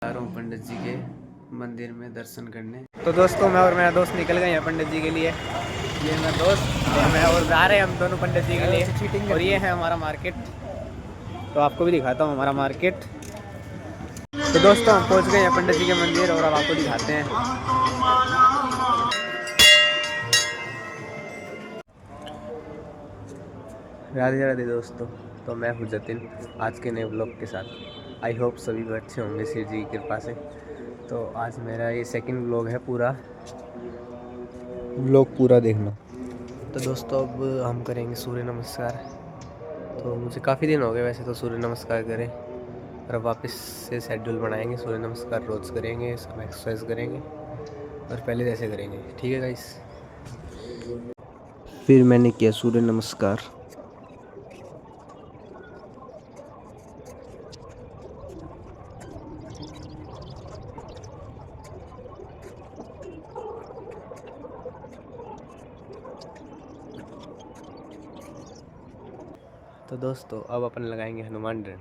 जा रहा हूँ पंडित जी के मंदिर में दर्शन करने। तो दोस्तों मैं और मेरा दोस्त निकल गए हैं पंडित जी के लिए। ये मेरा दोस्त और मैं और जा रहे हैं हम दोनों पंडित जी के लिए। चीटिंग और ये है हमारा मार्केट, तो आपको भी दिखाता हूँ हमारा मार्केट। तो दोस्तों हम पहुँच गए हैं पंडित जी के मंदिर और अब आपको दिखाते हैं। राधे राधे दोस्तों, तो मैं हूँ जतिन आज के नए ब्लॉग के साथ। आई होप सभी अच्छे होंगे शिव जी की कृपा से। तो आज मेरा ये सेकंड ब्लॉग है, ब्लॉग पूरा देखना। तो दोस्तों अब हम करेंगे सूर्य नमस्कार। तो मुझे काफ़ी दिन हो गए वैसे तो सूर्य नमस्कार करें, और अब वापस से शेड्यूल बनाएंगे। सूर्य नमस्कार रोज़ करेंगे, सब एक्सरसाइज करेंगे और पहले जैसे करेंगे, ठीक है गाइस। फिर मैंने किया सूर्य नमस्कार। तो दोस्तों अब अपन लगाएंगे हनुमान दंड।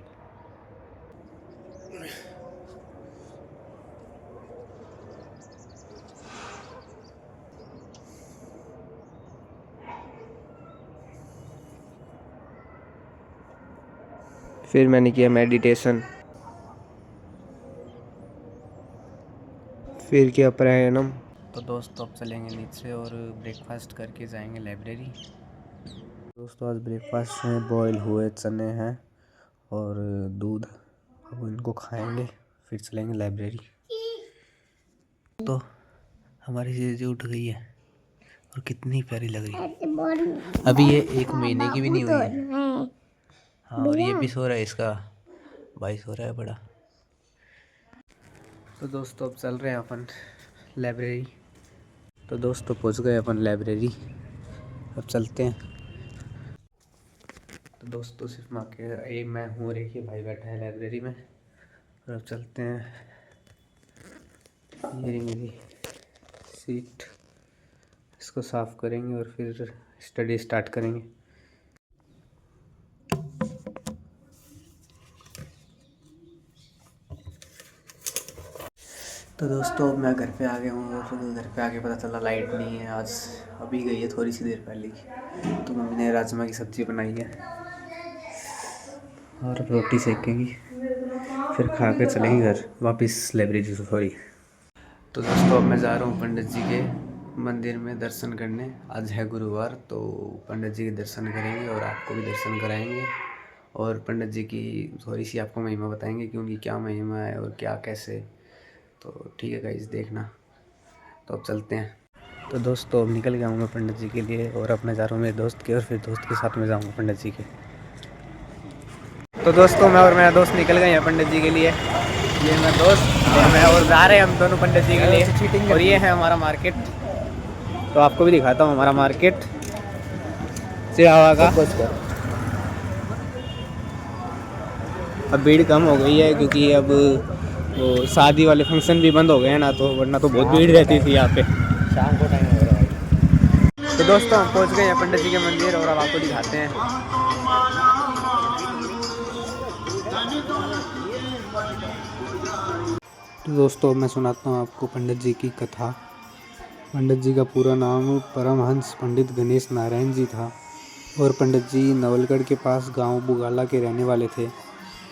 फिर मैंने किया मेडिटेशन। फिर किया प्राणायाम। तो दोस्तों अब चलेंगे नीचे और ब्रेकफास्ट करके जाएंगे लाइब्रेरी। दोस्तों आज ब्रेकफास्ट में बॉयल हुए चने हैं और दूध। अब इनको खाएंगे फिर चलेंगे लाइब्रेरी। तो हमारी चीज़ें उठ गई है और कितनी प्यारी लग रही है। अभी ये 1 महीने की भी नहीं हुई है। हाँ, और ये भी सो रहा है, इसका भाई सो रहा है बड़ा। तो दोस्तों अब चल रहे हैं अपन लाइब्रेरी। तो दोस्तों पहुंच गए अपन लाइब्रेरी, अब चलते हैं। तो दोस्तों सिर्फ मैं हूँ और एक ही भाई बैठा है लाइब्रेरी में, और अब चलते हैं। ये मेरी सीट, इसको साफ़ करेंगे और फिर स्टडी स्टार्ट करेंगे। तो दोस्तों अब मैं घर पे आ गया हूँ और घर पे आके पता चला लाइट नहीं है आज, अभी गई है थोड़ी सी देर पहले की। तो मम्मी ने राजमा की सब्ज़ी बनाई है और रोटी सेकेंगी, फिर खा के चलेंगे घर वापस लाइब्रेरी से। सॉरी। तो दोस्तों अब मैं जा रहा हूँ पंडित जी के मंदिर में दर्शन करने। आज है गुरुवार, तो पंडित जी के दर्शन करेंगे और आपको भी दर्शन कराएंगे, और पंडित जी की थोड़ी सी आपको महिमा बताएंगे कि उनकी क्या महिमा है और क्या कैसे। तो ठीक है गाइस, देखना। तो अब चलते हैं। तो दोस्तों अब निकल गया हूँ मैं पंडित जी के लिए, और अब मैं जा रहा हूँ मेरे दोस्त के, और फिर दोस्त के साथ में जाऊँगा पंडित जी के। तो दोस्तों मैं और मेरा दोस्त निकल गए हैं पंडित जी के लिए। ये मेरा दोस्त और मैं और जा रहे हैं हम दोनों पंडित जी के लिए। चीटिंग और ये है हमारा मार्केट, तो आपको भी दिखाता हूँ हमारा मार्केट सिरावा का। अब भीड़ कम हो गई है क्योंकि अब वो शादी वाले फंक्शन भी बंद हो गए हैं ना, तो वरना तो बहुत भीड़ रहती थी यहाँ पे। शाम को टाइम हो रहा है। तो दोस्तों हम पहुँच गए हैं पंडित जी के मंदिर, और अब आपको दिखाते हैं। तो दोस्तों मैं सुनाता हूँ आपको पंडित जी की कथा। पंडित जी का पूरा नाम परमहंस पंडित गणेश नारायण जी था, और पंडित जी नवलगढ़ के पास गांव बुगाला के रहने वाले थे।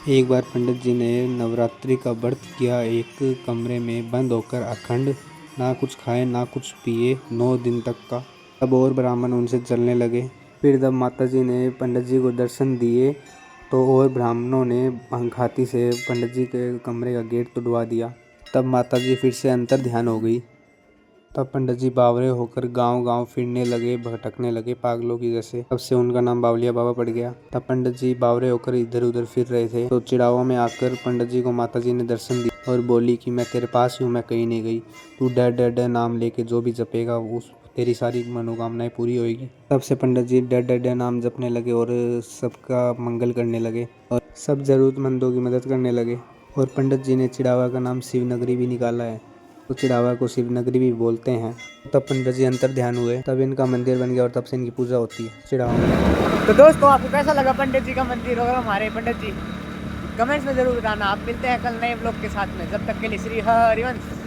एक बार पंडित जी ने नवरात्रि का व्रत किया, एक कमरे में बंद होकर अखंड, ना कुछ खाए ना कुछ पिए 9 दिन तक का। तब और ब्राह्मण उनसे जलने लगे। फिर जब माता जी ने पंडित जी को दर्शन दिए तो और ब्राह्मणों ने भंखाती से पंडित जी के कमरे का गेट तोड़वा दिया। तब माता जी फिर से अंतर ध्यान हो गई। तब पंडित जी बावरे होकर गांव-गांव फिरने लगे, भटकने लगे पागलों की जैसे। तब से उनका नाम बावलिया बाबा पड़ गया। तब पंडित जी बावरे होकर इधर-उधर फिर रहे थे, तो चिड़ावा में आकर पंडित जी को माता जी ने दर्शन दिया और बोली कि मैं तेरे पास ही हूँ, मैं कहीं नहीं गई। तू डर डर डर नाम लेके जो भी जपेगा उस तेरी सारी मनोकामनाएं पूरी होगी। तब से पंडित जी डर डर डर नाम जपने लगे और सबका मंगल करने लगे और सब जरूरतमंदों की मदद करने लगे। और पंडित जी ने चिड़ावा का नाम शिवनगरी भी निकाला है, तो चिड़ावा को शिवनगरी भी बोलते हैं। तब पंडित जी अंतर ध्यान हुए, तब इनका मंदिर बन गया और तब से इनकी पूजा होती है चिड़ावा में। तो दोस्तों आपको कैसा लगा पंडित जी का मंदिर और हमारे पंडित जी? कमेंट्स में ज़रूर बताना। आप मिलते हैं कल नए ब्लॉग के साथ में, जब तक के लिए श्री हरिवंश।